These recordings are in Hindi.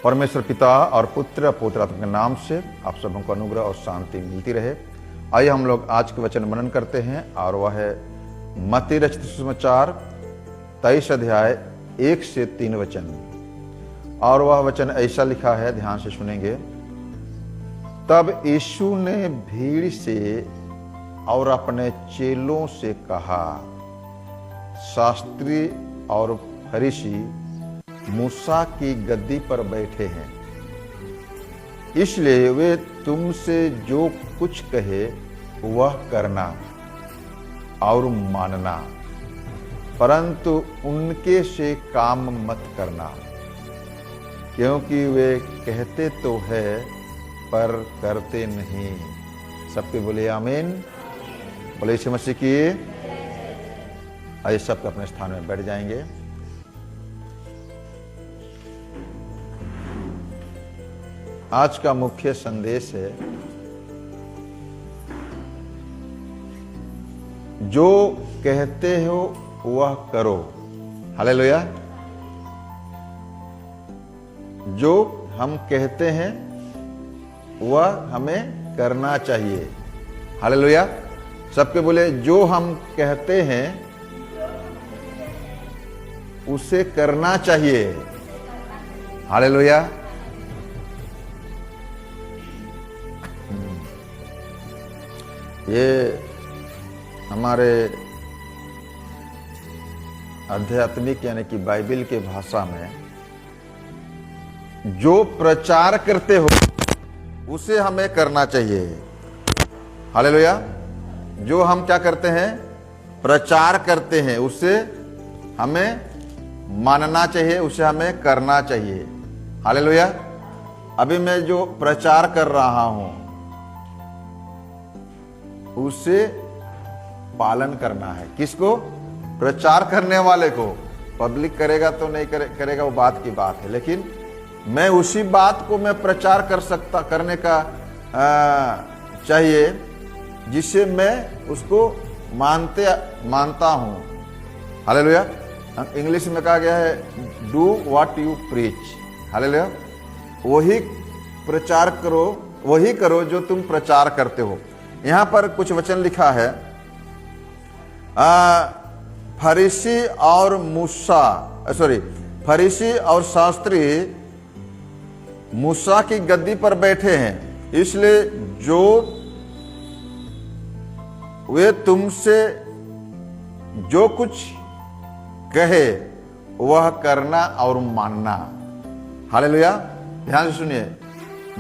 परमेश्वर पिता और पुत्र पवित्र आत्मा के नाम से आप सबों को अनुग्रह और शांति मिलती रहे। आइए हम लोग आज के वचन मनन करते हैं और वह है मत्ती रचित सुसमाचार 23 अध्याय 1 से 3 वचन। और वह वचन ऐसा लिखा है, ध्यान से सुनेंगे। तब यीशु ने भीड़ से और अपने चेलों से कहा, शास्त्री और फरीसी मूसा की गद्दी पर बैठे हैं, इसलिए वे तुमसे जो कुछ कहे वह करना और मानना, परंतु उनके से काम मत करना, क्योंकि वे कहते तो है पर करते नहीं। सबके बोले आमीन। बोले यीशु मसीह की। आइए सबके अपने स्थान में बैठ जाएंगे। आज का मुख्य संदेश है, जो कहते हो वह करो। हालेलुया। जो हम कहते हैं वह हमें करना चाहिए। हालेलुया। सबके बोले, जो हम कहते हैं उसे करना चाहिए। हालेलुया। ये हमारे आध्यात्मिक यानी कि बाइबल के भाषा में जो प्रचार करते हो उसे हमें करना चाहिए। हालेलुया। जो हम क्या करते हैं, प्रचार करते हैं, उसे हमें मानना चाहिए, उसे हमें करना चाहिए। हालेलुया। अभी मैं जो प्रचार कर रहा हूं उसे पालन करना है। किसको? प्रचार करने वाले को। पब्लिक करेगा तो नहीं करेगा वो बात की बात है, लेकिन मैं उसी बात को मैं प्रचार करने का चाहिए जिसे मैं उसको मानता हूं। हालेलुया। इंग्लिश में कहा गया है, do what you preach. Hallelujah. वही प्रचार करो, वही करो जो तुम प्रचार करते हो। यहां पर कुछ वचन लिखा है, फरीसी और शास्त्री मूसा की गद्दी पर बैठे हैं, इसलिए जो वे तुमसे जो कुछ कहे वह करना और मानना। हालेलुया। ध्यान से सुनिए।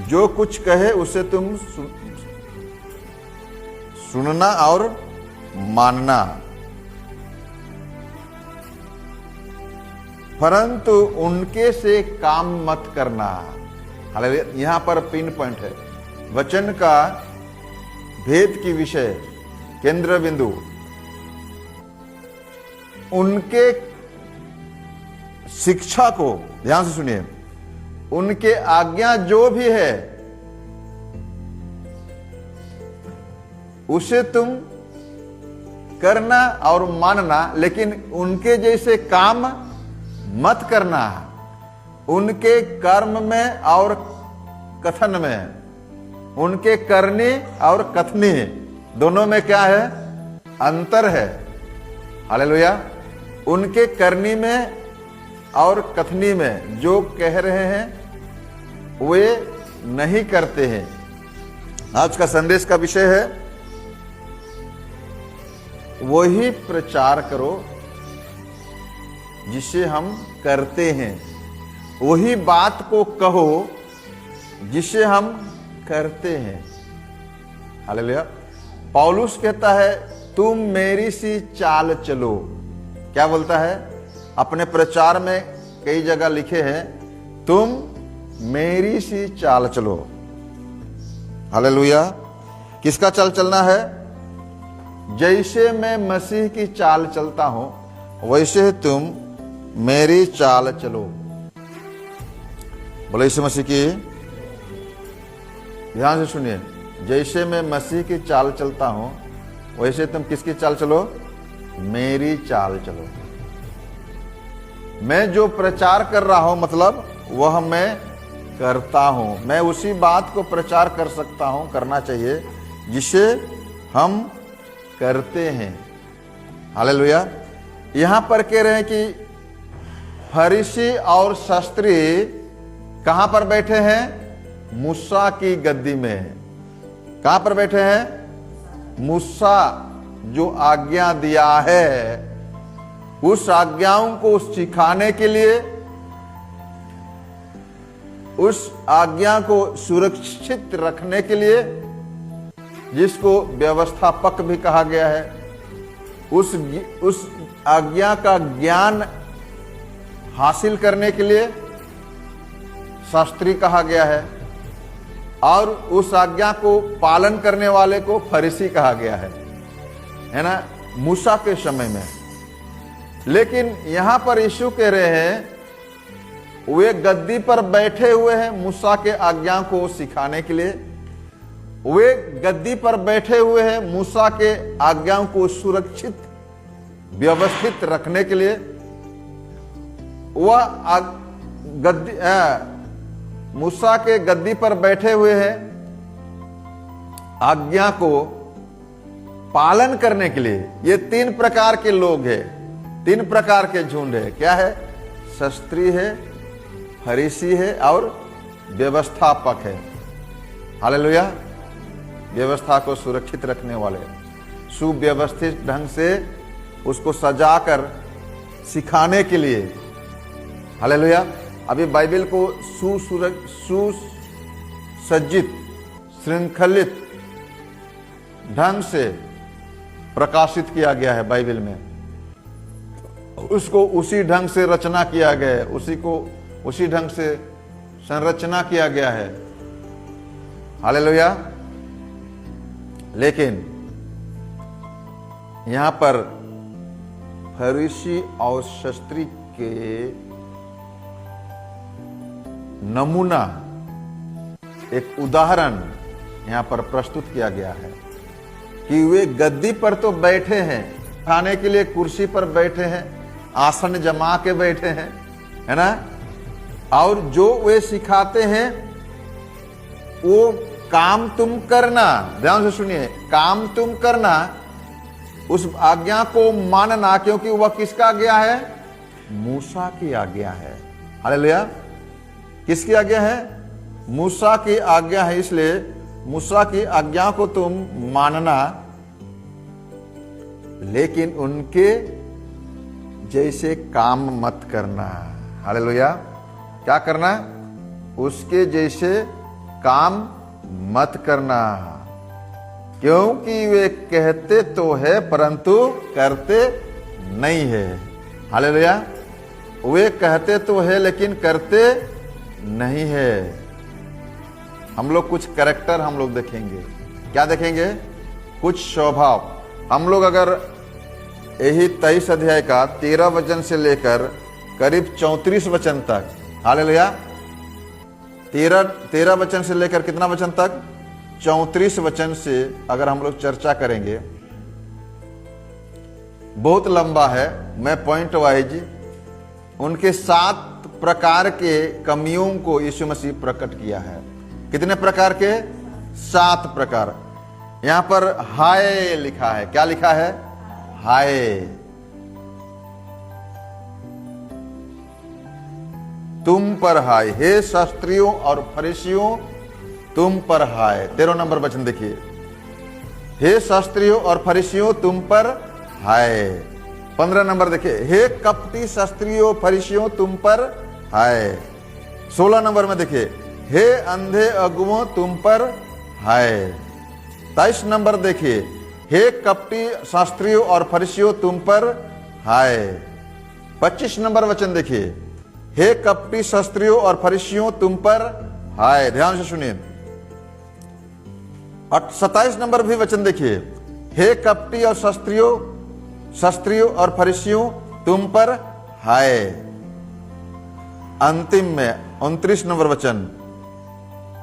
जो कुछ कहे उसे तुम सुनना और मानना, परंतु उनके से काम मत करना। हालेलुया। यहां पर पिन पॉइंट है, वचन का भेद की विषय, केंद्र बिंदु। उनके शिक्षा को ध्यान से सुनिए। उनके आज्ञा जो भी है उसे तुम करना और मानना, लेकिन उनके जैसे काम मत करना। उनके कर्म में और कथन में, उनके करने और कथनी दोनों में क्या है? अंतर है। हालेलुया। उनके करनी में और कथनी में जो कह रहे हैं वे नहीं करते हैं। आज का संदेश का विषय है, वही प्रचार करो जिसे हम करते हैं, वही बात को कहो जिसे हम करते हैं। हालेलुया। पौलुस कहता है, तुम मेरी सी चाल चलो। क्या बोलता है? अपने प्रचार में कई जगह लिखे हैं, तुम मेरी सी चाल चलो। हालेलुया। किसका चाल चलना है? जैसे मैं मसीह की चाल चलता हूं वैसे तुम मेरी चाल चलो। बोले यीशु मसीह की। ध्यान से सुनिए। जैसे मैं मसीह की चाल चलता हूं वैसे तुम किसकी चाल चलो? मेरी चाल चलो। मैं जो प्रचार कर रहा हूं, मतलब वह मैं करता हूं। मैं उसी बात को प्रचार कर सकता हूं, करना चाहिए जिसे हम करते हैं। हालेलुया। यहां पर कह रहे हैं कि फरीसी और शास्त्री कहां पर बैठे हैं? मूसा की गद्दी में। कहां पर बैठे हैं? मूसा जो आज्ञा दिया है उस आज्ञाओं को सिखाने के लिए, उस आज्ञा को सुरक्षित रखने के लिए, जिसको व्यवस्थापक भी कहा गया है, उस आज्ञा का ज्ञान हासिल करने के लिए शास्त्री कहा गया है, और उस आज्ञा को पालन करने वाले को फरीसी कहा गया है ना, मूसा के समय में। लेकिन यहां पर यीशु कह रहे हैं वे गद्दी पर बैठे हुए हैं मूसा के आज्ञा को सिखाने के लिए। वे गद्दी पर बैठे हुए हैं मूसा के आज्ञाओं को सुरक्षित व्यवस्थित रखने के लिए। वह गद्दी मूसा के गद्दी पर बैठे हुए हैं आज्ञा को पालन करने के लिए। ये तीन प्रकार के लोग हैं, तीन प्रकार के झुंड है। क्या है? शास्त्री है, फरीसी है और व्यवस्थापक है। हालेलुया। व्यवस्था को सुरक्षित रखने वाले, सुव्यवस्थित ढंग से उसको सजाकर सिखाने के लिए। हालेलुया। अभी बाइबल को सुसज्जित, श्रृंखलित ढंग से प्रकाशित किया गया है बाइबल में। उसको उसी ढंग से रचना किया गया है, उसी ढंग से संरचना किया गया है। हालेलुया। लेकिन यहां पर फरीसी और शास्त्री के नमूना, एक उदाहरण यहां पर प्रस्तुत किया गया है कि वे गद्दी पर तो बैठे हैं, खाने के लिए कुर्सी पर बैठे हैं, आसन जमा के बैठे हैं, है ना, और जो वे सिखाते हैं वो काम तुम करना। ध्यान से सुनिए, काम तुम करना, उस आज्ञा को मानना, क्योंकि वह किसका आज्ञा है? मूसा की आज्ञा है। हालेलुया। किसकी आज्ञा है? मूसा की आज्ञा है। इसलिए मूसा की आज्ञा को तुम मानना, लेकिन उनके जैसे काम मत करना। हालेलुया। क्या करना? उसके जैसे काम मत करना, क्योंकि वे कहते तो है परंतु करते नहीं है। हालेलुया। वे कहते तो है लेकिन करते नहीं है। हम लोग कुछ कैरेक्टर हम लोग देखेंगे। क्या देखेंगे? कुछ स्वभाव। हम लोग अगर यही 23 अध्याय का 13 वचन से लेकर करीब 34 वचन तक, हालेलुया, 13 वचन से लेकर कितना वचन तक? 34 वचन से अगर हम लोग चर्चा करेंगे, बहुत लंबा है। मैं पॉइंट वाइज उनके 7 प्रकार के कमियों को यीशु मसीह प्रकट किया है। कितने प्रकार के? 7 प्रकार। यहां पर हाय लिखा है। क्या लिखा है? हाय। तुम पर हाय, हे शास्त्रियों और फरीसियों, तुम पर हाय। 13 नंबर वचन देखिए, हे शास्त्रियों और फरीसियों, तुम पर हाय। 15 नंबर देखिए, हे कपटी शास्त्रियों फरीसियों, तुम पर हाय। 16 नंबर में देखिए, हे अंधे अगुओं, तुम पर हाय। 23 नंबर देखिए, हे कपटी शास्त्रियों और फरीसियों, तुम पर हाय। 25 नंबर वचन देखिए, हे कपटी शास्त्रियों और फरीसियों, तुम पर हाय। ध्यान से सुनिए। 27 नंबर भी वचन देखिए, हे कपटी और शास्त्रियों और फरीसियों, तुम पर हाय। अंतिम में 29 नंबर वचन,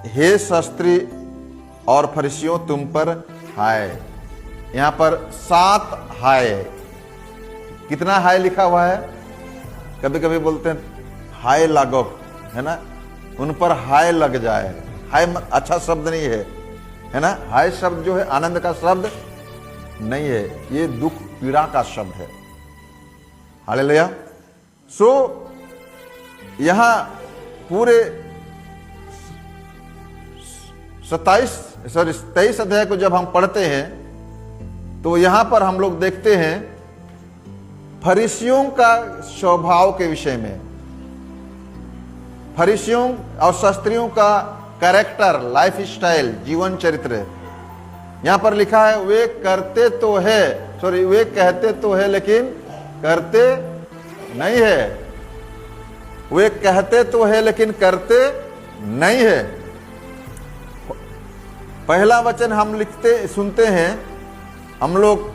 हे शास्त्री और फरीसियों, तुम पर हाय। यहां पर 7 हाय। कितना हाय लिखा हुआ है? कभी कभी बोलते हैं हाय लागोफ, है ना, उन पर हाय लग जाए। हाय अच्छा शब्द नहीं है ना। हाय शब्द जो है आनंद का शब्द नहीं है, ये दुख पीड़ा का शब्द है। हालेलुया। सो यहां पूरे 23 अध्याय को जब हम पढ़ते हैं तो यहां पर हम लोग देखते हैं फरीसियों का स्वभाव के विषय में, फरीसियों और शास्त्रियों का कैरेक्टर, लाइफ स्टाइल, जीवन चरित्र। यहां पर लिखा है वे कहते तो है लेकिन करते नहीं है। वे कहते तो है लेकिन करते नहीं है। पहला वचन हम सुनते हैं हम लोग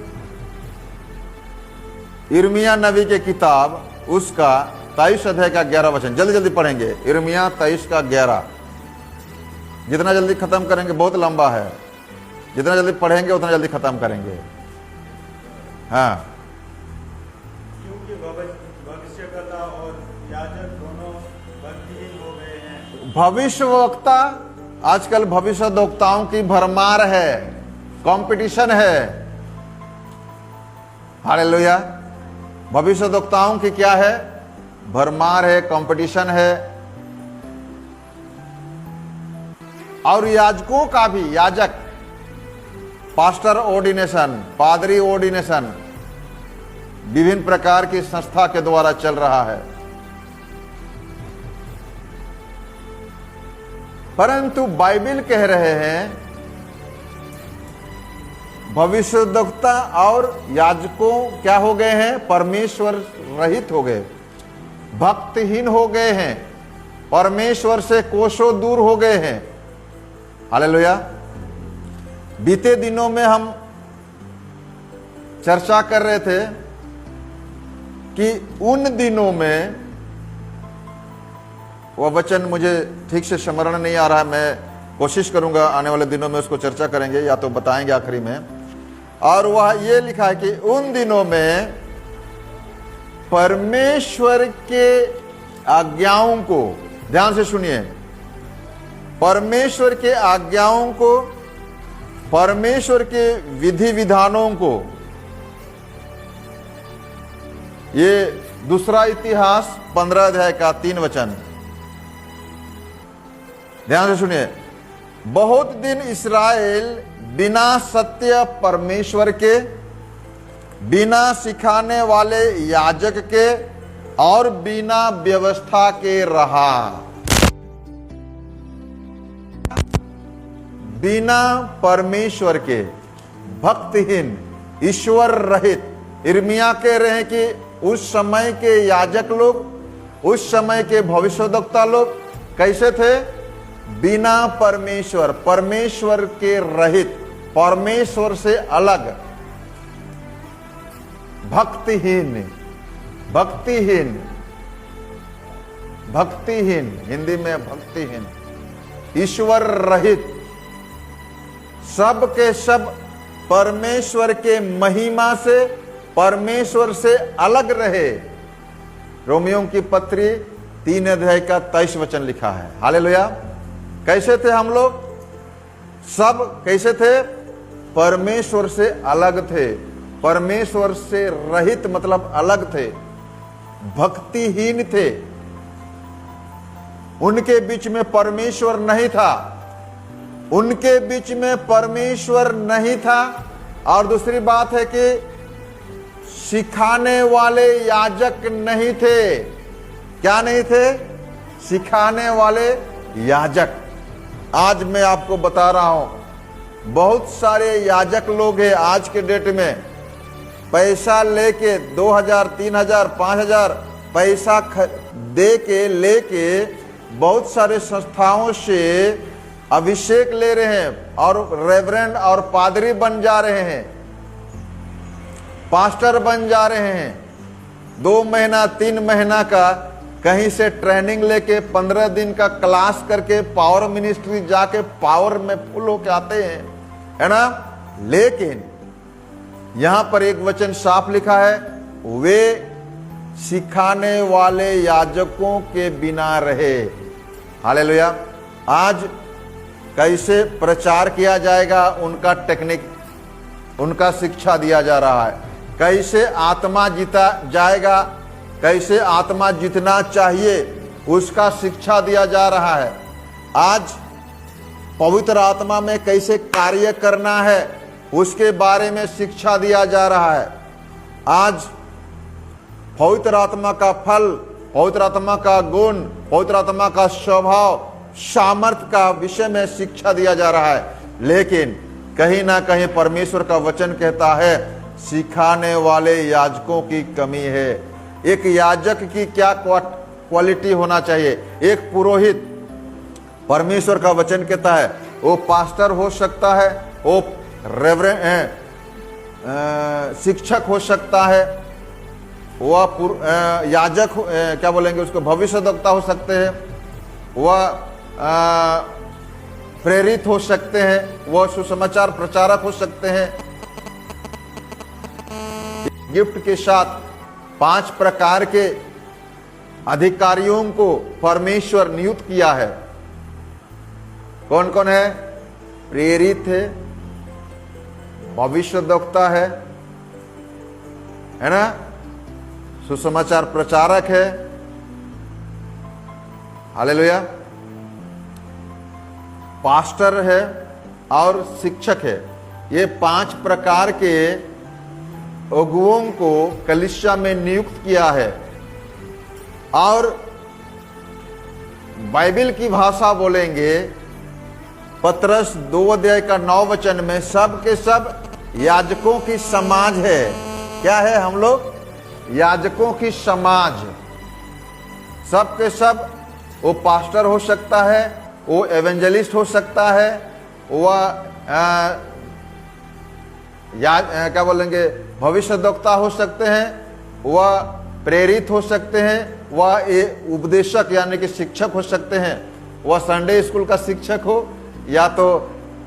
यिर्मयाह नबी के किताब उसका 23 अध्याय का 11 वचन जल्दी जल्दी पढ़ेंगे। यिर्मयाह 23 का 11। जितना जल्दी खत्म करेंगे, बहुत लंबा है, जितना जल्दी पढ़ेंगे उतना जल्दी खत्म करेंगे। हाँ, क्योंकि भविष्यवक्ता और याजक दोनों भक्तिहीन हो गए हैं। भविष्यवक्ता, आजकल भविष्यवक्ताओं की भरमार है, कंपटीशन है। हालेलुया। भविष्यवक्ताओं की क्या है? भरमार है, कंपटीशन है। और याजकों का भी, याजक, पास्टर ऑर्डिनेशन, पादरी ऑर्डिनेशन विभिन्न प्रकार की संस्था के द्वारा चल रहा है। परंतु बाइबल कह रहे हैं भविष्यवक्ता और याजकों क्या हो गए हैं? परमेश्वर रहित हो गए, भक्तिहीन हो गए हैं, परमेश्वर से कोसों दूर हो गए हैं। हालेलुया। बीते दिनों में हम चर्चा कर रहे थे कि उन दिनों में, वह वचन मुझे ठीक से स्मरण नहीं आ रहा है, मैं कोशिश करूंगा आने वाले दिनों में उसको चर्चा करेंगे या तो बताएंगे आखिरी में। और वह ये लिखा है कि उन दिनों में परमेश्वर के आज्ञाओं को, ध्यान से सुनिए, परमेश्वर के आज्ञाओं को, परमेश्वर के विधि विधानों को, ये दूसरा इतिहास 15 अध्याय का 3 वचन, ध्यान से सुनिए। बहुत दिन इस्राएल बिना सत्य परमेश्वर के, बिना सिखाने वाले याजक के और बिना व्यवस्था के रहा। बिना परमेश्वर के, भक्तिहीन, ईश्वर रहित। यिर्मयाह कह रहे हैं कि उस समय के याजक लोग, उस समय के भविष्यवक्ता लोग कैसे थे? बिना परमेश्वर, परमेश्वर के रहित, परमेश्वर से अलग, भक्तिहीन, भक्तिहीन, भक्तिहीन, हिंदी में भक्तिहीन, ईश्वर रहित, सब के सब परमेश्वर के महिमा से, परमेश्वर से अलग रहे। रोमियों की पत्री 3 अध्याय का 23 वचन लिखा है। हालेलुया। कैसे थे हम लोग? सब कैसे थे? परमेश्वर से अलग थे, परमेश्वर से रहित मतलब अलग थे, भक्तिहीन थे। उनके बीच में परमेश्वर नहीं था, उनके बीच में परमेश्वर नहीं था। और दूसरी बात है कि सिखाने वाले याजक नहीं थे। क्या नहीं थे? सिखाने वाले याजक। आज मैं आपको बता रहा हूं, बहुत सारे याजक लोग हैं आज के डेट में, पैसा लेके 2000, 3000, 5000 पैसा दे के लेके बहुत सारे संस्थाओं से अभिषेक ले रहे हैं और रेवरेंड और पादरी बन जा रहे हैं, पास्टर बन जा रहे हैं। 2 महीना 3 महीना का कहीं से ट्रेनिंग लेके 15 दिन का क्लास करके पावर मिनिस्ट्री जाके पावर में फुल होके आते हैं, है ना। लेकिन यहां पर एक वचन साफ लिखा है, वे सिखाने वाले याजकों के बिना रहे। हालेलुया। आज कैसे प्रचार किया जाएगा, उनका टेक्निक, उनका शिक्षा दिया जा रहा है। कैसे आत्मा जीता जाएगा, कैसे आत्मा जीतना चाहिए, उसका शिक्षा दिया जा रहा है। आज पवित्र आत्मा में कैसे कार्य करना है, उसके बारे में शिक्षा दिया जा रहा है। आज पवित्र आत्मा का फल, पवित्र आत्मा का गुण, पवित्र आत्मा का स्वभाव, सामर्थ्य का विषय में शिक्षा दिया जा रहा है। लेकिन कहीं ना कहीं परमेश्वर का वचन कहता है सिखाने वाले याजकों की कमी है। एक याजक की क्या क्वालिटी होना चाहिए, एक पुरोहित, परमेश्वर का वचन कहता है वो पास्टर हो सकता है, वो रेवरेंड शिक्षक हो सकता है, वह याजक क्या बोलेंगे उसको, भविष्यद्वक्ता हो सकते हैं, वह प्रेरित हो सकते हैं, वह सुसमाचार प्रचारक हो सकते हैं। गिफ्ट के साथ 5 प्रकार के अधिकारियों को परमेश्वर नियुक्त किया है। कौन कौन है? प्रेरित है, भविष्यद्वक्ता है ना, सुसमाचार प्रचारक है, हालेलुया, पास्टर है और शिक्षक है। ये 5 प्रकार के अगुओं को कलीसिया में नियुक्त किया है। और बाइबल की भाषा बोलेंगे, पतरस 2 अध्याय का 9 वचन में सब के सब याजकों की समाज है। क्या है? हम लोग याजकों की समाज। सब के सब, वो पास्टर हो सकता है, वो एवेंजलिस्ट हो सकता है, वह क्या बोलेंगे भविष्यद्वक्ता हो सकते हैं, वह प्रेरित हो सकते हैं, वह उपदेशक यानी कि शिक्षक हो सकते हैं, वह संडे स्कूल का शिक्षक हो, या तो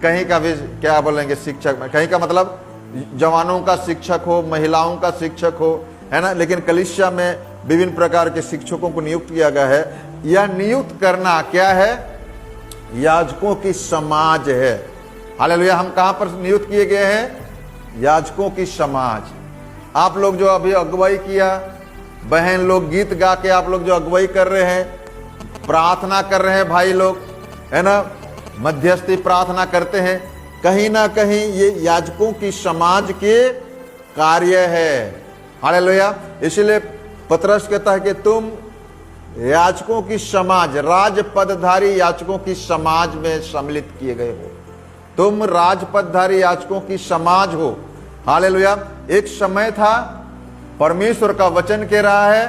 कहीं का भी क्या बोलेंगे शिक्षक, कहीं का मतलब जवानों का शिक्षक हो, महिलाओं का शिक्षक हो, है ना। लेकिन कलीसिया में विभिन्न प्रकार के शिक्षकों को नियुक्त किया गया है। यह नियुक्त करना क्या है? याजकों की समाज है। हालेलुया। हम कहां पर नियुक्त किए गए हैं? याजकों की समाज। आप लोग जो अभी अगुवाई किया, बहन लोग गीत गा के आप लोग जो अगुवाई कर रहे हैं, प्रार्थना कर रहे हैं भाई लोग, है ना, मध्यस्थी प्रार्थना करते हैं, कहीं ना कहीं ये याजकों की समाज के कार्य है। हालेलुया। इसलिए पतरस कहता है कि तुम याजकों की समाज, राजपदधारी याजकों की समाज में सम्मिलित किए गए हो। तुम राजपदधारी याजकों की समाज हो। हालेलुया। एक समय था, परमेश्वर का वचन कह रहा है,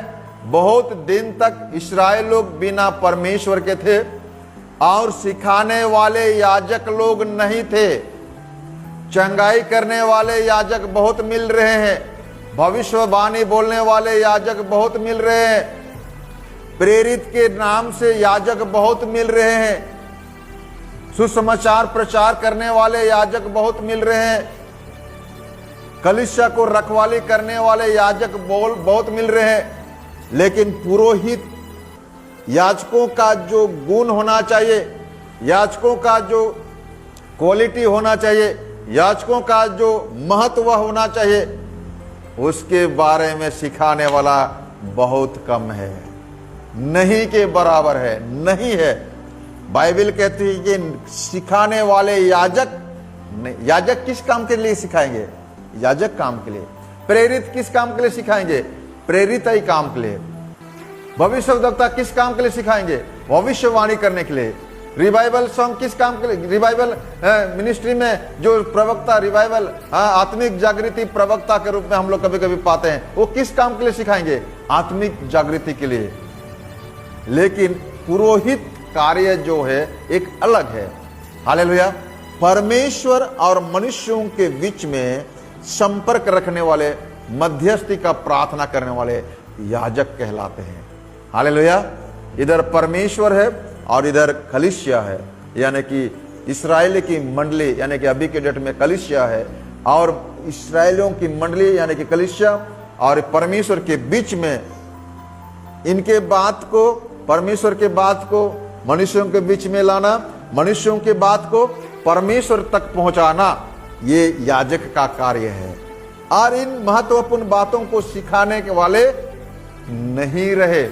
बहुत दिन तक इस्राएल लोग बिना परमेश्वर के थे और सिखाने वाले याजक लोग नहीं थे। चंगाई करने वाले याजक बहुत मिल रहे हैं, भविष्यवाणी बोलने वाले याजक बहुत मिल रहे हैं, प्रेरित के नाम से याजक बहुत मिल रहे हैं, सुसमाचार प्रचार करने वाले याजक बहुत मिल रहे हैं, कलीसिया को रखवाली करने वाले याजक बहुत मिल रहे हैं। लेकिन पुरोहित, याजकों का जो गुण होना चाहिए, याजकों का जो क्वालिटी होना चाहिए, याजकों का जो महत्व होना चाहिए, उसके बारे में सिखाने वाला बहुत कम है, नहीं के बराबर है, नहीं है। बाइबल कहती है कि सिखाने वाले याजक नहीं। याजक किस काम के लिए सिखाएंगे? याजक काम के लिए। प्रेरित किस काम के लिए सिखाएंगे? प्रेरित ही काम के लिए। भविष्यद्वक्ता किस काम के लिए सिखाएंगे? भविष्यवाणी करने के लिए। रिवाइवल सॉन्ग किस काम के लिए? रिवाइवल मिनिस्ट्री में जो प्रवक्ता, रिवाइवल आत्मिक जागृति प्रवक्ता के रूप में हम लोग कभी कभी पाते हैं, वो किस काम के लिए सिखाएंगे? आत्मिक जागृति के लिए। लेकिन पुरोहित कार्य जो है एक अलग है। हालेलुया। परमेश्वर और मनुष्यों के बीच में संपर्क रखने वाले, मध्यस्थी का प्रार्थना करने वाले याजक कहलाते हैं। हालेलुया। इधर परमेश्वर है और इधर कलीसिया है, यानी कि इस्राएल की मंडली, यानी कि अभी के डेट में कलीसिया है, और इस्राएलियों की मंडली यानी कि कलीसिया और परमेश्वर के बीच में इनके बात को, परमेश्वर के बात को मनुष्यों के बीच में लाना, मनुष्यों की बात को परमेश्वर तक पहुंचाना, ये याजक का कार्य है। और इन महत्वपूर्ण बातों को सिखाने के वाले नहीं रहे।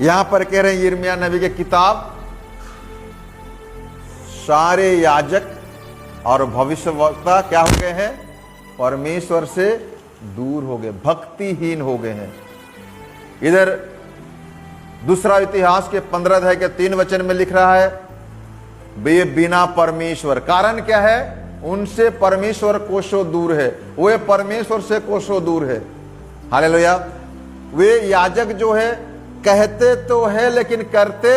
यहां पर कह रहे हैं यिर्मयाह नबी की किताब, सारे याजक और भविष्यवक्ता क्या हो गए हैं? परमेश्वर से दूर हो गए, भक्तिहीन हो गए हैं। इधर दूसरा इतिहास के 15 अध्याय के 3 वचन में लिख रहा है, वे बिना परमेश्वर, कारण क्या है? उनसे परमेश्वर कोसों दूर है, वे परमेश्वर से कोसों दूर है। हालेलुया। वे याजक जो है कहते तो है लेकिन करते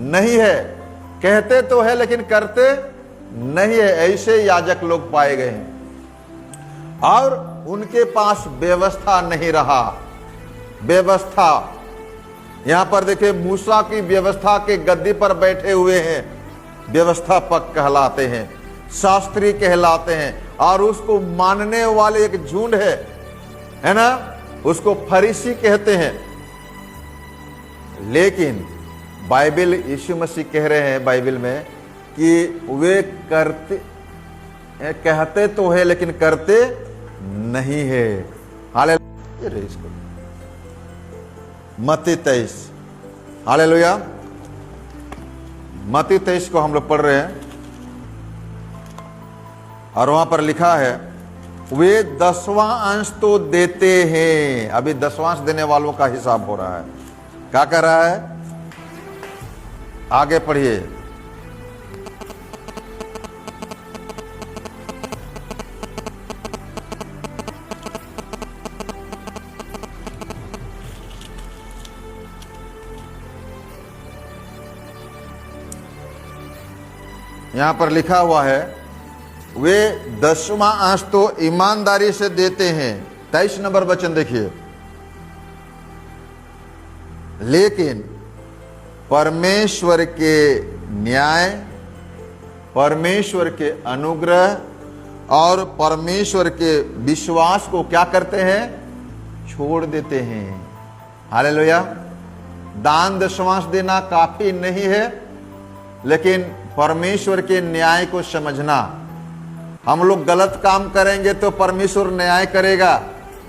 नहीं है, कहते तो है लेकिन करते नहीं है, ऐसे याजक लोग पाए गए हैं। और उनके पास व्यवस्था नहीं रहा। व्यवस्था, यहां पर देखिए मूसा की व्यवस्था के गद्दी पर बैठे हुए हैं, व्यवस्थापक कहलाते हैं, शास्त्री कहलाते हैं, और उसको मानने वाले एक झुंड है ना, उसको फरीसी कहते हैं। लेकिन बाइबल, यीशु मसीह कह रहे हैं बाइबल में कि वे कहते तो है लेकिन करते नहीं है। हालेलुया। इसको मत्ती 23, हालेलुया, मत्ती 23 को हम लोग पढ़ रहे हैं, और वहां पर लिखा है, वे 10वां अंश तो देते हैं। अभी 10वां अंश देने वालों का हिसाब हो रहा है। क्या कर रहा है? आगे पढ़िए। यहां पर लिखा हुआ है, वे 10वां अंश तो ईमानदारी से देते हैं। 23 नंबर वचन देखिए, लेकिन परमेश्वर के न्याय, परमेश्वर के अनुग्रह और परमेश्वर के विश्वास को क्या करते हैं? छोड़ देते हैं। हालेलुया। दान दशमांश देना काफी नहीं है, लेकिन परमेश्वर के न्याय को समझना। हम लोग गलत काम करेंगे तो परमेश्वर न्याय करेगा,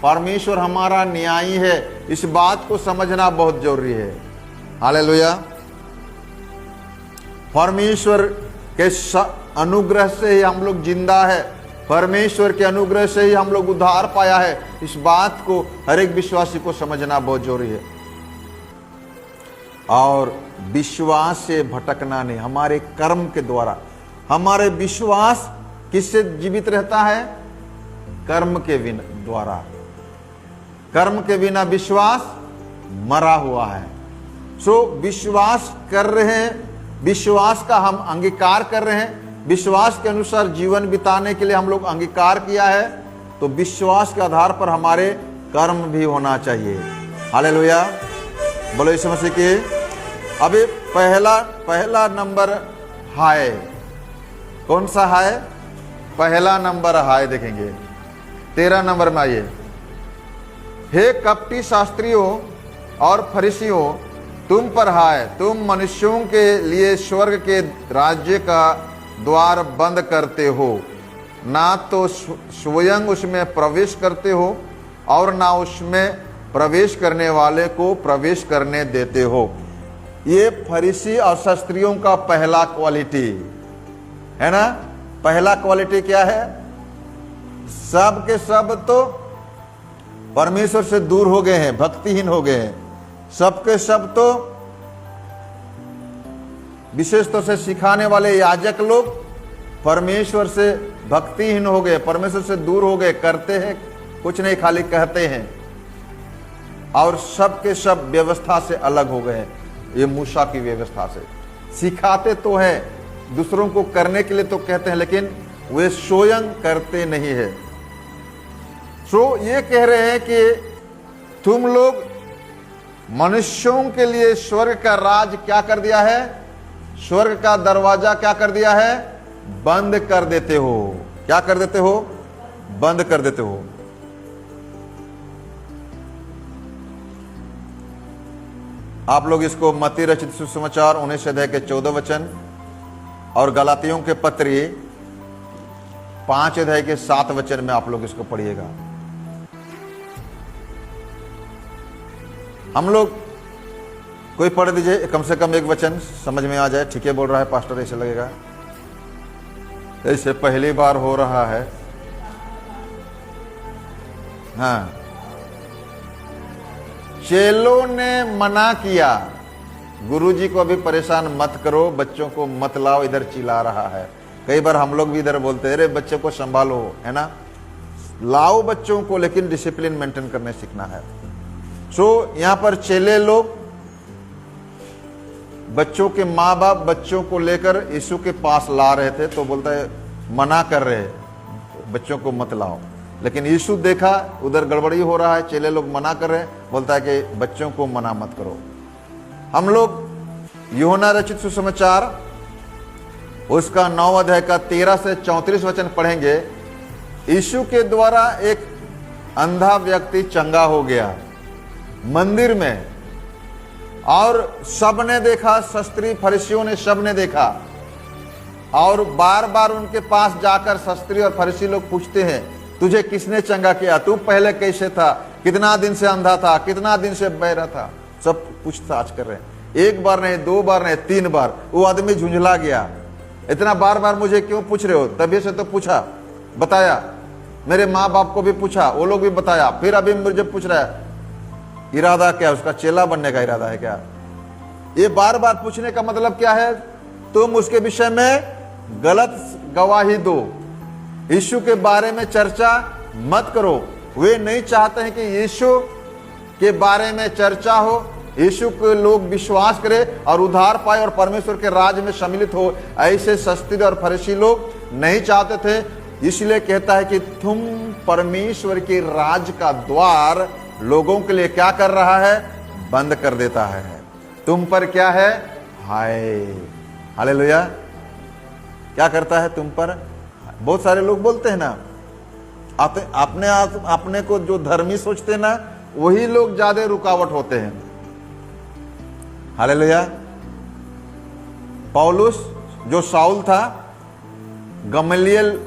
परमेश्वर हमारा न्यायी है, इस बात को समझना बहुत जरूरी है। हालेलुया। परमेश्वर के अनुग्रह से ही हम लोग जिंदा है, परमेश्वर के अनुग्रह से ही हम लोग उद्धार पाया है, इस बात को हर एक विश्वासी को समझना बहुत जरूरी है। और विश्वास से भटकना नहीं, हमारे कर्म के द्वारा। हमारे विश्वास किससे जीवित रहता है? कर्म के द्वारा। कर्म के बिना विश्वास मरा हुआ है। सो विश्वास कर रहे हैं, विश्वास का हम अंगीकार कर रहे हैं, विश्वास के अनुसार जीवन बिताने के लिए हम लोग अंगीकार किया है, तो विश्वास के आधार पर हमारे कर्म भी होना चाहिए। हालेलुया। बोलो यीशु मसीह की। अभी पहला नंबर हाय, कौन सा हाय? पहला नंबर हाय देखेंगे। 13 नंबर में आइए। हे कपटी शास्त्रियों और फरीसियों, तुम पर हाय, तुम मनुष्यों के लिए स्वर्ग के राज्य का द्वार बंद करते हो, ना तो स्वयं उसमें प्रवेश करते हो और ना उसमें प्रवेश करने वाले को प्रवेश करने देते हो। ये फरीसी और शास्त्रियों का पहला क्वालिटी है ना। पहला क्वालिटी क्या है? सब के सब तो परमेश्वर से दूर हो गए हैं, भक्तिहीन हो गए हैं। सबके सब तो विशेष तौर से सिखाने वाले याजक लोग परमेश्वर से भक्तिहीन हो गए, परमेश्वर से दूर हो गए, करते हैं कुछ नहीं, खाली कहते हैं। और सबके सब व्यवस्था से अलग हो गए हैं। ये मूसा की व्यवस्था से सिखाते तो है, दूसरों को करने के लिए तो कहते हैं, लेकिन वे स्वयं करते नहीं है। सो ये कह रहे हैं कि तुम लोग मनुष्यों के लिए स्वर्ग का राज क्या कर दिया है? स्वर्ग का दरवाजा क्या कर दिया है? बंद कर देते हो। क्या कर देते हो? बंद कर देते हो। आप लोग इसको मत्ती रचित सुसमाचार 19 अध्याय के 14 वचन और गलातियों के पत्री 5 अध्याय के 7 वचन में आप लोग इसको पढ़िएगा। हम लोग कोई पढ़ दीजिए, कम से कम एक वचन समझ में आ जाए। ठीक है बोल रहा है पास्टर, ऐसे लगेगा ऐसे पहली बार हो रहा है। हाँ, चेलों ने मना किया, गुरुजी को अभी परेशान मत करो, बच्चों को मत लाओ, इधर चिल्ला रहा है। कई बार हम लोग भी इधर बोलते हैं, अरे बच्चे को संभालो, है ना, लाओ बच्चों को, लेकिन डिसिप्लिन मेंटेन करने सीखना है। सो यहां पर चेले लोग, बच्चों के माँ बाप बच्चों को लेकर यीशु के पास ला रहे थे, तो बोलता है मना कर रहे, बच्चों को मत लाओ। लेकिन यीशु देखा उधर गड़बड़ी हो रहा है, चेले लोग मना कर रहे, बोलता है कि बच्चों को मना मत करो। हम लोग यूहन्ना रचित सुसमाचार उसका 9 अध्याय का 13 से 34 वचन पढ़ेंगे। यीशु के द्वारा एक अंधा व्यक्ति चंगा हो गया मंदिर में, और सबने देखा, शास्त्री फरीसियों ने सबने देखा, और बार बार उनके पास जाकर शास्त्री और फरीसी लोग पूछते हैं, तुझे किसने चंगा किया, तू पहले कैसे था, कितना दिन से अंधा था, कितना दिन से बहरा था, सब पूछताछ कर रहे हैं। एक बार नहीं, 2 बार नहीं, 3 बार। वो आदमी झुंझला गया, इतना बार बार मुझे क्यों पूछ रहे हो, तभी से तो पूछा, बताया, मेरे माँ बाप को भी पूछा, वो लोग भी बताया, फिर अभी मुझे पूछ रहा है, इरादा क्या, उसका चेला बनने का इरादा है क्या? ये बार बार पूछने का मतलब क्या है? तुम उसके विषय में गलत गवाही दो, यीशु के बारे में चर्चा मत करो। वे नहीं चाहते हैं कि यीशु के बारे में चर्चा हो, यीशु के लोग विश्वास करें और उद्धार पाए और परमेश्वर के राज्य में सम्मिलित हो। ऐसे शास्त्री और फरीसी लोग नहीं चाहते थे, इसलिए कहता है कि तुम परमेश्वर के राज का द्वार लोगों के लिए क्या कर रहा है? बंद कर देता है। तुम पर क्या है? हाय, हालेलुया। क्या करता है तुम पर? बहुत सारे लोग बोलते हैं ना, अपने को जो धर्मी सोचते हैं ना, वही लोग ज्यादा रुकावट होते हैं। हालेलुया। पौलुस जो शाऊल था, गमलिएल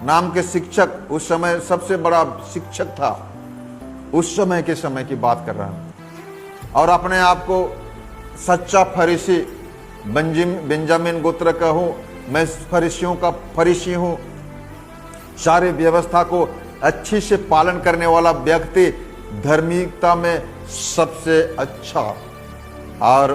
नाम के शिक्षक, उस समय सबसे बड़ा शिक्षक था, उस समय के समय की बात कर रहा हूं, और अपने आप को सच्चा फरीसी, बेंजामिन गोत्र का हूं, मैं फरीसियों का फरीसी हूं, सारी व्यवस्था को अच्छी से पालन करने वाला व्यक्ति, धार्मिकता में सबसे अच्छा। और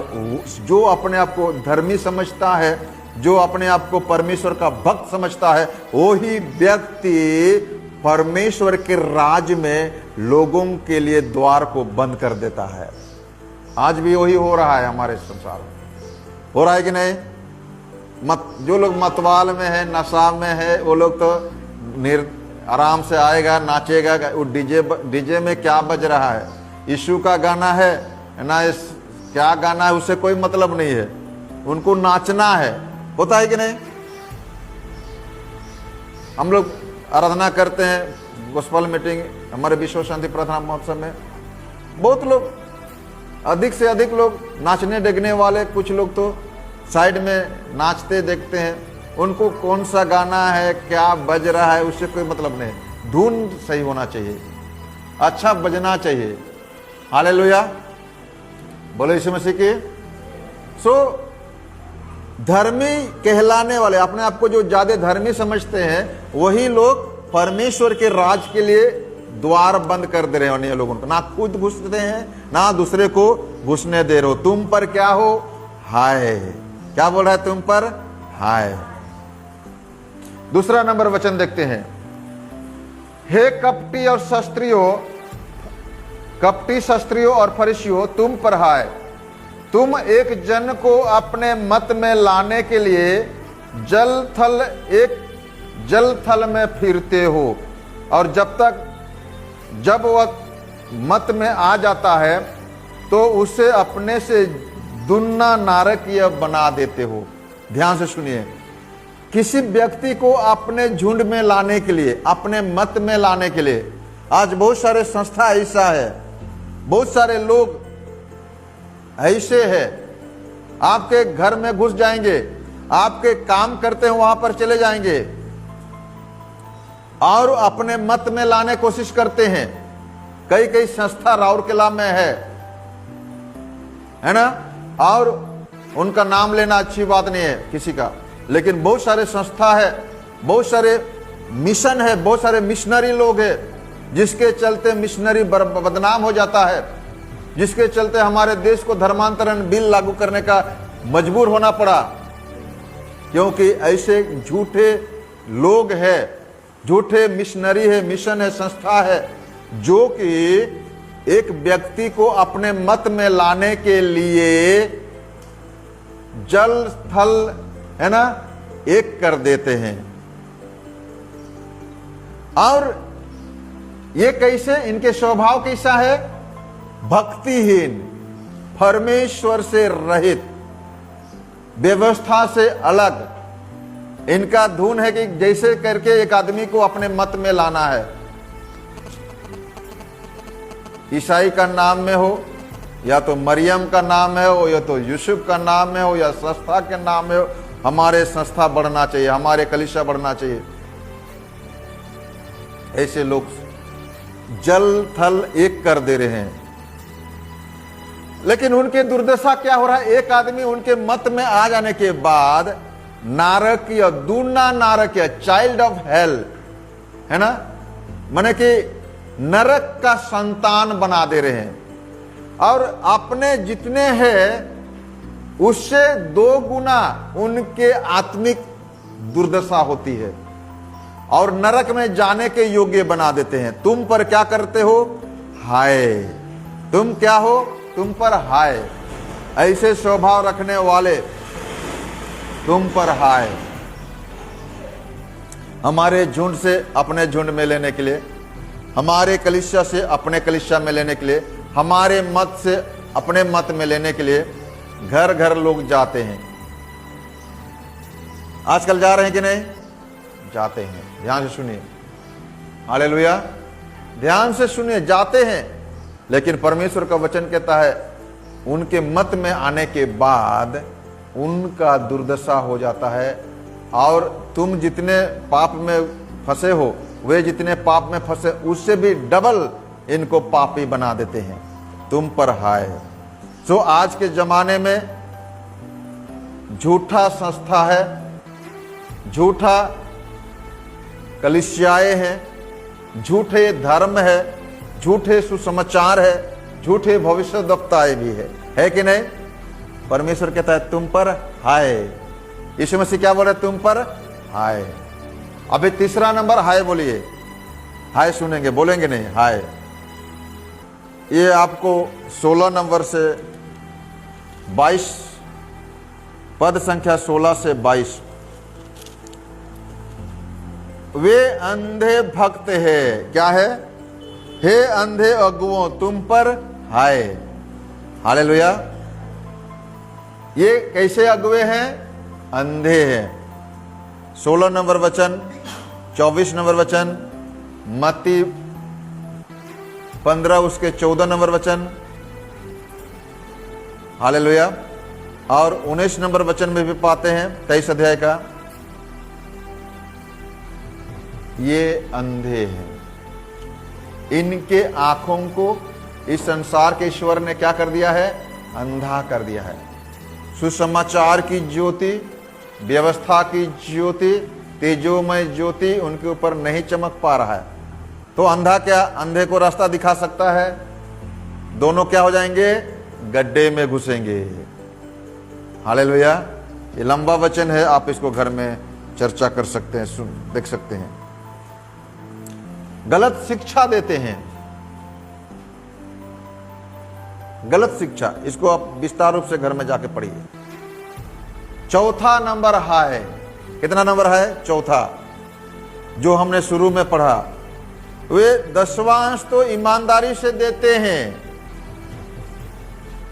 जो अपने आप को धर्मी समझता है, जो अपने आप को परमेश्वर का भक्त समझता है, वही व्यक्ति परमेश्वर के राज में लोगों के लिए द्वार को बंद कर देता है। आज भी वही हो रहा है हमारे संसार में, हो रहा है कि नहीं? जो लोग मतवाल में है, नशा में है, वो लोग तो आराम से आएगा, नाचेगा। वो डीजे में क्या बज रहा है? यीशु का गाना है ना, क्या गाना है, उससे कोई मतलब नहीं है, उनको नाचना है। होता है कि नहीं? हम लोग आराधना करते हैं, गोस्पल मीटिंग, हमारे विश्व शांति प्रार्थना महोत्सव में बहुत लोग, अधिक से अधिक लोग नाचने डेगने वाले, कुछ लोग तो साइड में नाचते देखते हैं। उनको कौन सा गाना है, क्या बज रहा है, उससे कोई मतलब नहीं। धुन सही होना चाहिए, अच्छा बजना चाहिए। हालेलुया, बोलो यीशु मसीह की। धर्मी कहलाने वाले, अपने आप को जो ज्यादा धर्मी समझते हैं, वही लोग परमेश्वर के राज के लिए द्वार बंद कर दे रहे हैं। अन्य लोगों को ना खुद घुसते हैं, ना दूसरे को घुसने दे रहे हो। तुम पर क्या हो? हाय। क्या बोल रहा है? तुम पर हाय। दूसरा नंबर वचन देखते हैं। हे कपटी और शास्त्रियों, कपटी शास्त्रियों और फरीसियों, तुम पर हाय। तुम एक जन को अपने मत में लाने के लिए जल थल में फिरते हो, और जब वह मत में आ जाता है तो उसे अपने से दुन्ना नारकीय बना देते हो। ध्यान से सुनिए, किसी व्यक्ति को अपने झुंड में लाने के लिए, अपने मत में लाने के लिए, आज बहुत सारे संस्था ऐसा है, बहुत सारे लोग ऐसे है, आपके घर में घुस जाएंगे, आपके काम करते हैं वहां पर चले जाएंगे और अपने मत में लाने कोशिश करते हैं। कई कई संस्था राउरकेला में है ना, और उनका नाम लेना अच्छी बात नहीं है किसी का, लेकिन बहुत सारे संस्था है, बहुत सारे मिशन है, बहुत सारे मिशनरी लोग हैं, जिसके चलते मिशनरी बदनाम हो जाता है, जिसके चलते हमारे देश को धर्मांतरण बिल लागू करने का मजबूर होना पड़ा, क्योंकि ऐसे झूठे लोग हैं, झूठे मिशनरी है, मिशन है, संस्था है, जो कि एक व्यक्ति को अपने मत में लाने के लिए जल थल है ना एक कर देते हैं। और ये कैसे, इनके स्वभाव कैसा है? भक्तिहीन, परमेश्वर से रहित, व्यवस्था से अलग। इनका धुन है कि जैसे करके एक आदमी को अपने मत में लाना है। ईसाई का नाम में हो, या तो मरियम का नाम है हो, या तो यूसुफ का नाम में हो, या संस्था के नाम में हो, हमारे संस्था बढ़ना चाहिए, हमारे कलीसिया बढ़ना चाहिए। ऐसे लोग जल थल एक कर दे रहे हैं। लेकिन उनके दुर्दशा क्या हो रहा है? एक आदमी उनके मत में आ जाने के बाद नारकीय, दूना नारकीय, चाइल्ड ऑफ हेल, है ना, माने कि नरक का संतान बना दे रहे हैं, और अपने जितने हैं उससे 2 गुना उनके आत्मिक दुर्दशा होती है और नरक में जाने के योग्य बना देते हैं। तुम पर क्या करते हो? हाय। तुम क्या हो? तुम पर हाय। ऐसे स्वभाव रखने वाले तुम पर हाय। हमारे झुंड से अपने झुंड में लेने के लिए, हमारे कलीसिया से अपने कलीसिया में लेने के लिए, हमारे मत से अपने मत में लेने के लिए घर घर लोग जाते हैं। आजकल जा रहे हैं कि नहीं? जाते हैं। ध्यान से सुनिए, हालेलुया, ध्यान से सुनिए, जाते हैं। लेकिन परमेश्वर का वचन कहता है उनके मत में आने के बाद उनका दुर्दशा हो जाता है, और तुम जितने पाप में फंसे हो, वे जितने पाप में फंसे उससे भी डबल इनको पापी बना देते हैं। तुम पर हाय। सो आज के जमाने में झूठा संस्था है, झूठा कलीसियाएं हैं, झूठे धर्म है, झूठे सुसमाचार है, झूठे भविष्यद्वक्ताएं भी है कि नहीं? परमेश्वर कहता है तुम पर हाय। यीशु मसीह क्या बोल रहे? तुम पर हाय। अभी तीसरा नंबर हाय बोलिए। हाय सुनेंगे, बोलेंगे नहीं? हाय। ये आपको 16 नंबर से 22, पद संख्या 16 से 22। वे अंधे भक्त है, क्या है? हे अंधे अगुओं तुम पर हाय। हालेलुया। ये कैसे अगुए हैं? अंधे हैं। 16 नंबर वचन, 24 नंबर वचन, मत्ती 15 उसके 14 नंबर वचन, हालेलुया, और 19 नंबर वचन में भी पाते हैं 23 अध्याय का। ये अंधे हैं, इनके आंखों को इस संसार के ईश्वर ने क्या कर दिया है? अंधा कर दिया है। सुसमाचार की ज्योति, व्यवस्था की ज्योति, तेजोमय ज्योति उनके ऊपर नहीं चमक पा रहा है। तो अंधा क्या अंधे को रास्ता दिखा सकता है? दोनों क्या हो जाएंगे? गड्ढे में घुसेंगे। हालेलुया। ये लंबा वचन है, आप इसको घर में चर्चा कर सकते हैं, सुन देख सकते हैं। गलत शिक्षा देते हैं, गलत शिक्षा, इसको आप विस्तार रूप से घर में जाके पढ़िए। चौथा नंबर हाय। कितना नंबर है? चौथा, जो हमने शुरू में पढ़ा। वे दशवांश तो ईमानदारी से देते हैं,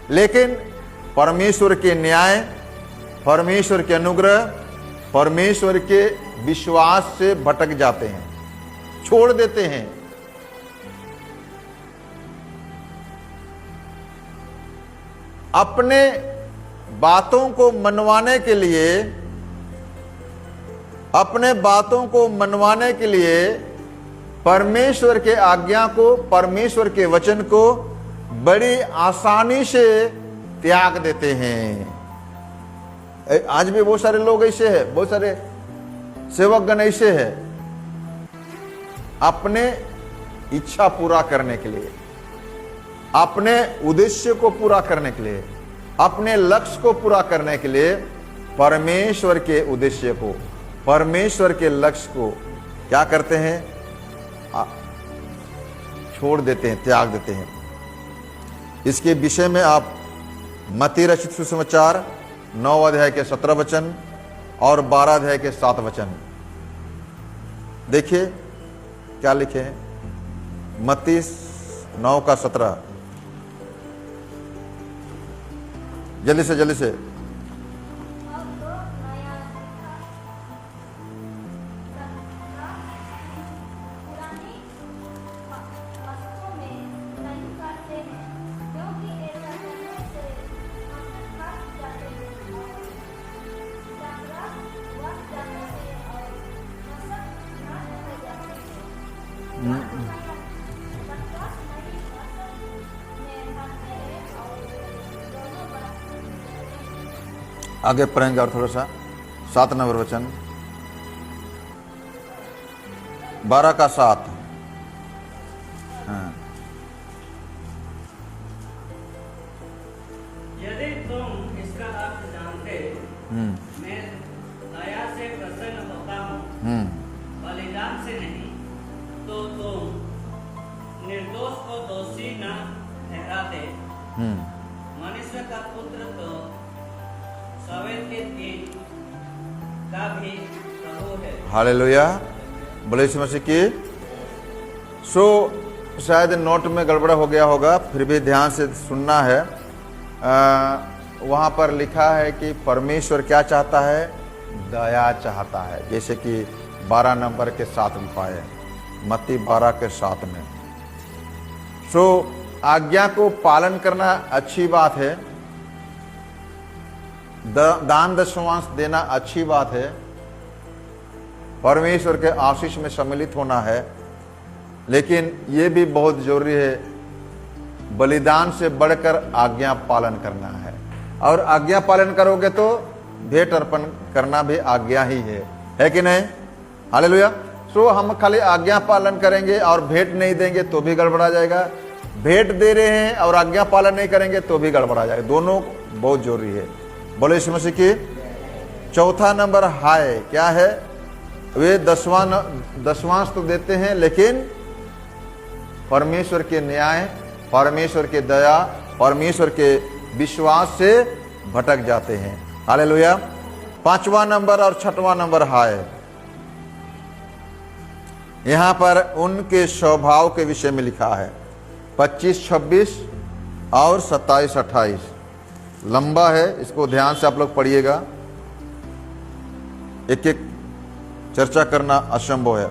लेकिन परमेश्वर के न्याय, परमेश्वर के अनुग्रह, परमेश्वर के विश्वास से भटक जाते हैं, छोड़ देते हैं। अपने बातों को मनवाने के लिए, अपने बातों को मनवाने के लिए परमेश्वर के आज्ञा को, परमेश्वर के वचन को बड़ी आसानी से त्याग देते हैं। आज भी बहुत सारे लोग ऐसे हैं, बहुत सारे सेवकगण ऐसे हैं, अपने इच्छा पूरा करने के लिए, अपने उद्देश्य को पूरा करने के लिए, अपने लक्ष्य को पूरा करने के लिए परमेश्वर के उद्देश्य को, परमेश्वर के लक्ष्य को क्या करते हैं? छोड़ देते हैं, त्याग देते हैं। इसके विषय में आप मत्ती रचित सुसमाचार 9 अध्याय के 17 वचन और 12 अध्याय के 7 वचन देखिए क्या लिखे हैं। मत्ती 9 का 17, जल्दी से जल्दी से। आगे पढ़ेंगे और थोड़ा सा 7 नंबर वचन, 12 का 7। हाँ। यदि तुम इसका अर्थ जानते, मैं दया से प्रसन्न होता हूँ, बलिदान से नहीं, तो तुम निर्दोष को दोषी न ठहराते। मनुष्य का पुत्र तो सवेर के दिन का भी प्रभु है। हालेलुया, बोले यीशु मसीह की। शायद नोट में गड़बड़ हो गया होगा, फिर भी ध्यान से सुनना है। वहाँ पर लिखा है कि परमेश्वर क्या चाहता है? दया चाहता है, जैसे कि 12 नंबर के 7 में पाए, मत्ती 12 के 7 में। आज्ञा को पालन करना अच्छी बात है, दान दशमांश देना अच्छी बात है, परमेश्वर के आशीष में सम्मिलित होना है, लेकिन ये भी बहुत जरूरी है, बलिदान से बढ़कर आज्ञा पालन करना है। और आज्ञा पालन करोगे तो भेंट अर्पण करना भी आज्ञा ही है कि नहीं? हालेलुया। हम खाली आज्ञा पालन करेंगे और भेंट नहीं देंगे तो भी गड़बड़ा जाएगा, भेंट दे रहे हैं और आज्ञा पालन नहीं करेंगे तो भी गड़बड़ा जाएगा। दोनों बहुत जरूरी है। बोले यीशु मसीह की। चौथा नंबर हाय क्या है? वे दशवांश तो देते हैं, लेकिन परमेश्वर के न्याय, परमेश्वर के दया, परमेश्वर के विश्वास से भटक जाते हैं। हालेलुया। 5वां नंबर और 6वां नंबर हाय, यहां पर उनके स्वभाव के विषय में लिखा है। 25-26 और 27-28 लंबा है, इसको ध्यान से आप लोग पढ़िएगा, एक एक चर्चा करना असंभव है।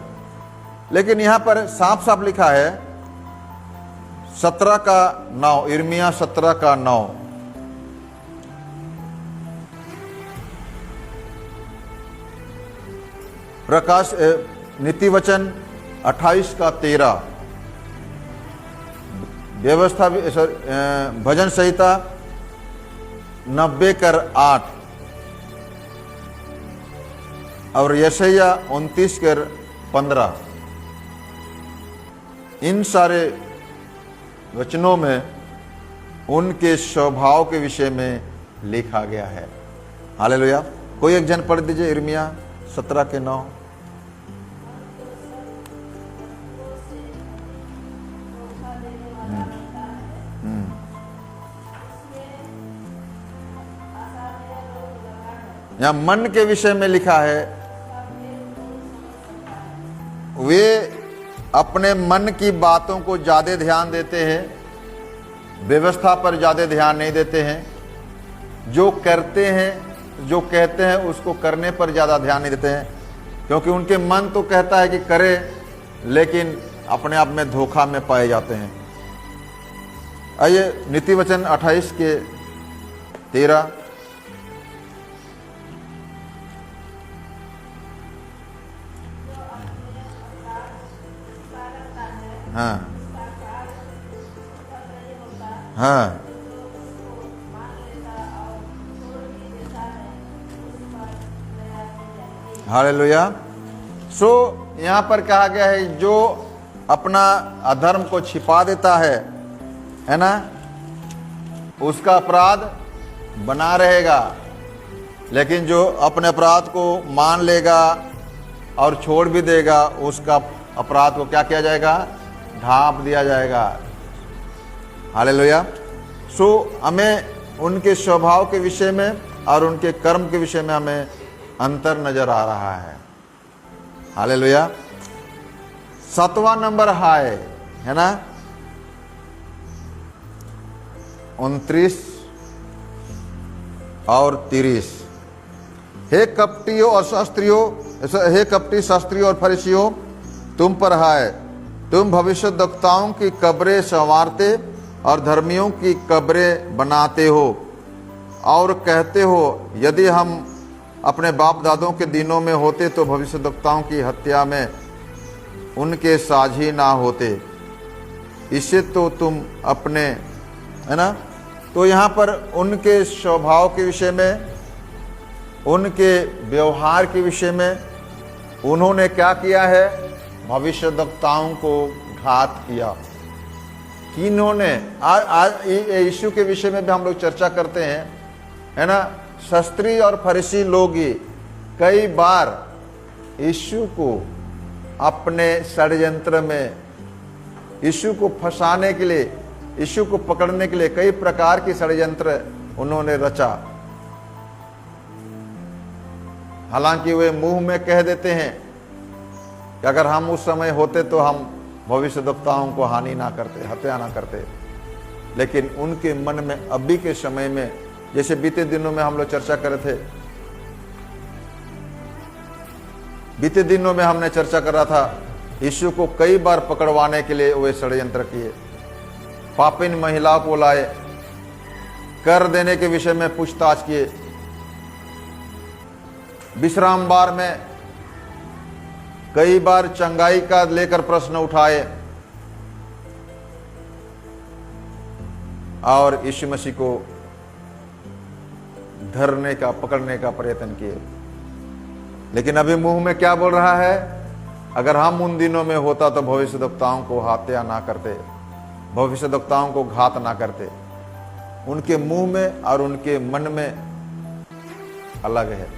लेकिन यहां पर साफ साफ लिखा है 17 का 9, इर्मिया 17 का 9, प्रकाश नीति वचन 28 का 13, व्यवस्था भजन संहिता 90 कर 8 और यशायाह 29 कर 15। इन सारे वचनों में उनके स्वभाव के विषय में लिखा गया है। हालेलुया। कोई एक जन पढ़ दीजिए इर्मिया 17 के 9। यहाँ मन के विषय में लिखा है, वे अपने मन की बातों को ज्यादा ध्यान देते हैं, व्यवस्था पर ज्यादा ध्यान नहीं देते हैं, जो करते हैं, जो कहते हैं उसको करने पर ज्यादा ध्यान नहीं देते हैं, क्योंकि उनके मन तो कहता है कि करे, लेकिन अपने आप में धोखा में पाए जाते हैं। आइए नीति वचन 28 के 13। हाँ हाँ, हालेलुया। सो यहाँ पर कहा गया है जो अपना अधर्म को छिपा देता है ना, उसका अपराध बना रहेगा, लेकिन जो अपने अपराध को मान लेगा और छोड़ भी देगा, उसका अपराध को क्या किया जाएगा? ढांप दिया जाएगा। हालेलुया। सो हमें उनके स्वभाव के विषय में और उनके कर्म के विषय में हमें अंतर नजर आ रहा है। हालेलुया। 7वां नंबर है ना, 29 और 30। हे कपटियों और शास्त्रियों, हे कपटी शास्त्रियों और फरीसियों, तुम पर हाय, तुम भविष्यद्वक्ताओं की कब्रें संवारते और धर्मियों की कब्रें बनाते हो और कहते हो यदि हम अपने बाप दादों के दिनों में होते तो भविष्यद्वक्ताओं की हत्या में उनके साझी ना होते। इससे तो तुम अपने, है ना, तो यहाँ पर उनके स्वभाव के विषय में, उनके व्यवहार के विषय में उन्होंने क्या किया है? भविष्यद्वक्ताओं को घात किया। किन्होंने? आज यीशु के विषय में भी हम लोग चर्चा करते हैं, है ना। शास्त्री और फरीसी लोग ही कई बार यीशु को अपने षड्यंत्र में, यीशु को फंसाने के लिए, यीशु को पकड़ने के लिए कई प्रकार की षड्यंत्र उन्होंने रचा। हालांकि वे मुंह में कह देते हैं कि अगर हम उस समय होते तो हम भविष्यद्वक्ताओं को हानि ना करते, हत्या ना करते, लेकिन उनके मन में अभी के समय में, जैसे बीते दिनों में हम लोग चर्चा कर रहे थे, बीते दिनों में हमने चर्चा कर रहा था, यीशु को कई बार पकड़वाने के लिए वे षड्यंत्र किए। पापिन महिलाओं को लाए, कर देने के विषय में पूछताछ किए। विश्राम बार में कई बार चंगाई का लेकर प्रश्न उठाए और यीशु मसीह को धरने का, पकड़ने का प्रयत्न किए। लेकिन अभी मुंह में क्या बोल रहा है? अगर हम उन दिनों में होता तो भविष्यद्वक्ताओं को हत्या ना करते, भविष्यद्वक्ताओं को घात ना करते। उनके मुंह में और उनके मन में अलग है।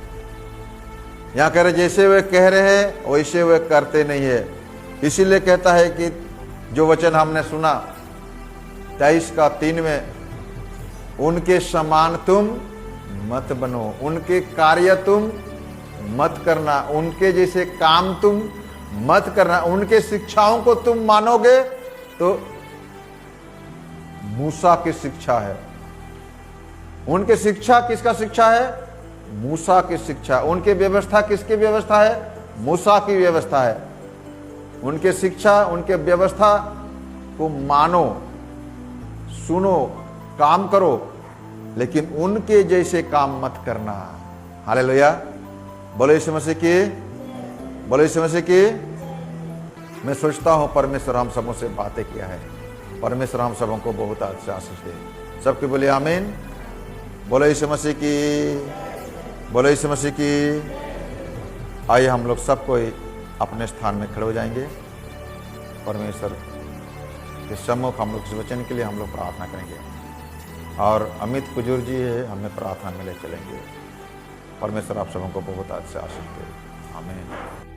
यहां कह रहे जैसे वे कह रहे हैं वैसे वे करते नहीं है। इसीलिए कहता है कि जो वचन हमने सुना 23:3 में, उनके समान तुम मत बनो, उनके कार्य तुम मत करना, उनके जैसे काम तुम मत करना। उनके शिक्षाओं को तुम मानोगे तो मूसा की शिक्षा है। उनके शिक्षा किसका शिक्षा है? मूसा की शिक्षा। उनके व्यवस्था किसकी व्यवस्था है? मूसा की व्यवस्था है। उनके शिक्षा, उनके व्यवस्था को मानो, सुनो, काम करो, लेकिन उनके जैसे काम मत करना। हालेलुया। बोलो यीशु मसीह की, बोलो यीशु मसीह की। मैं सोचता हूं परमेश्वर हम सबों से बातें किया है। परमेश्वर हम सबों को बहुत अच्छा आशीष दे। सबके बोले आमीन। बोलो यीशु मसीह की, बोलो यीशु मसीह की। आइए हम लोग सब कोई अपने स्थान में खड़े हो जाएंगे। परमेश्वर के सम्मुख हम लोग इस वचन के लिए हम लोग प्रार्थना करेंगे और अमित कुजूर जी है, हमें प्रार्थना में ले चलेंगे। परमेश्वर आप सबों को बहुत अच्छा आशीष दे। आमीन।